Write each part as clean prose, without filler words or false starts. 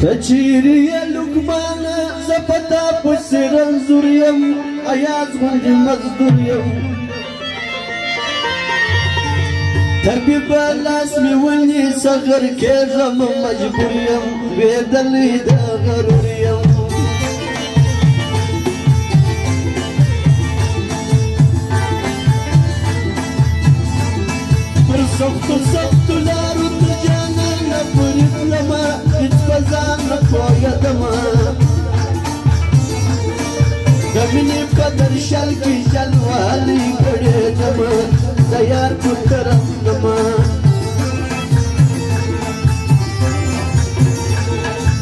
تچیری لقمانا زپتا پس رنزوریم ایاز غنج مزدوریم طبیب لاس میونی صغر کیزم مجبوریم بیدلی دا غروریم پر سخت لارو تجانا نپرید لما هیچ بزان نپویدما دمینی قدر شل کی جلوالی گڑیدما دیار پترم نما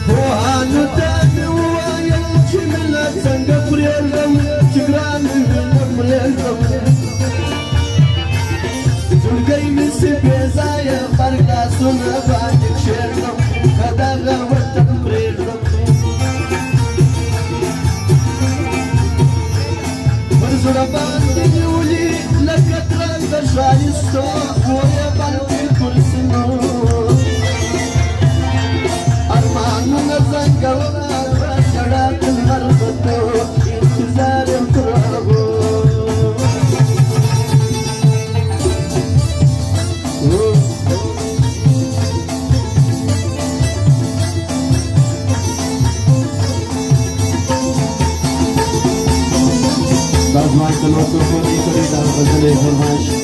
پوهانو دامی ووایم چی ملا سنگا پریدم چی گرانی وینم ریدم زلگی میسی بیزای برگاسون باندی کشیردم کداغا وطن پریدم برزولا باندی نیولی لکتران دشایستو مویا باندی کرسنو ارمانو نزنگونا برشڑات مربطو انتظار ترابو Dazmai că nu s-o pune corida în văzele informași.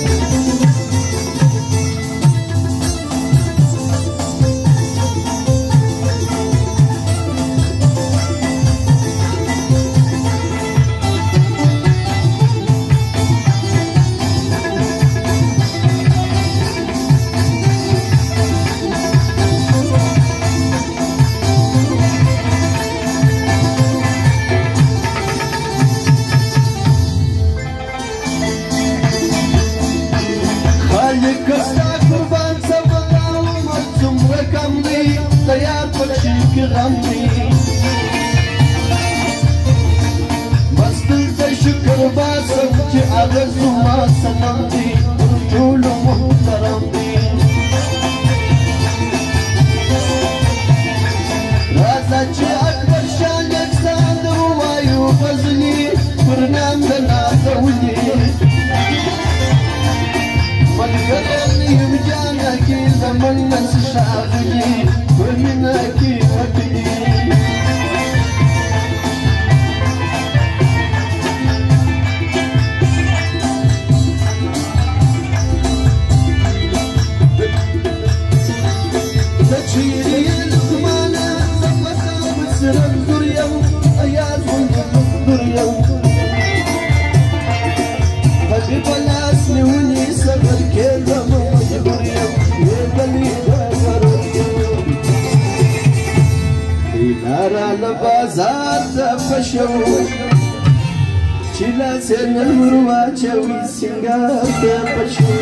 Chila sen murwa chawi singar de pashu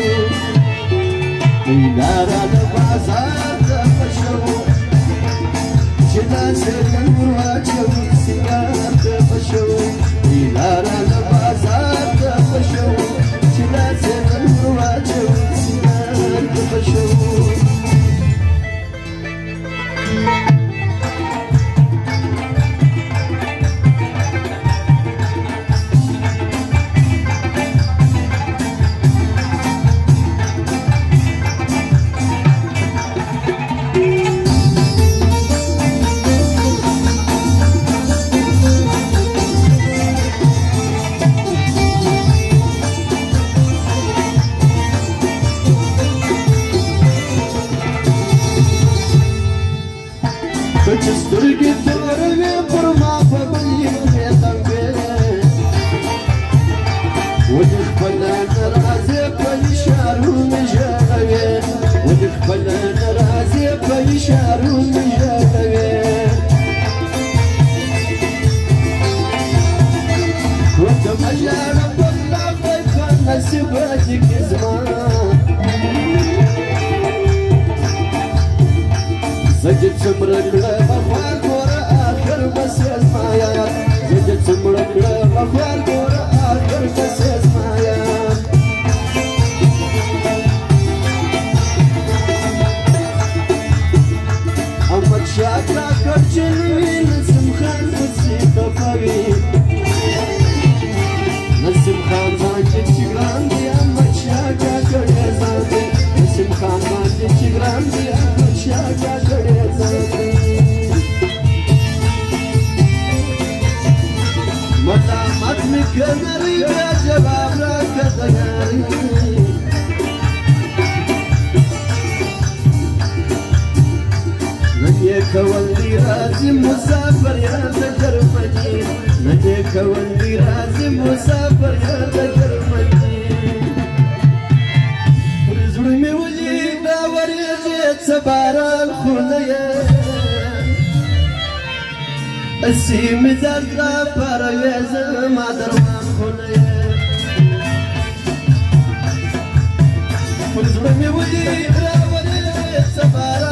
Dinara de bazar de pashu Chila sen murwa chawi singar de pashu Dinara de bazar de pashu Chila sen murwa chawi singar de pashu زجت سمرك لمخوار كورا آخر بس يسمايا زجت سمرك لمخوار كورا آخر بس يسمايا أمك شاكرا كرش شنوي نسم خان وسي كفاوي نسم خان ماجد شغران دي أما شاكا كريزان نسم خان ماجد شغران دي أما شاكا كريزان مطامات مكنري جواب راك تغاري نجيك واللي رازم مسافر يا ذكر مجيد نجيك واللي رازم مسافر يا ذكر مجيد رزمي ولي باور يجيت سبارة الخلية السيم زرقا بارويز ما دروان خلية رزمي ولي باور يجيت سبارة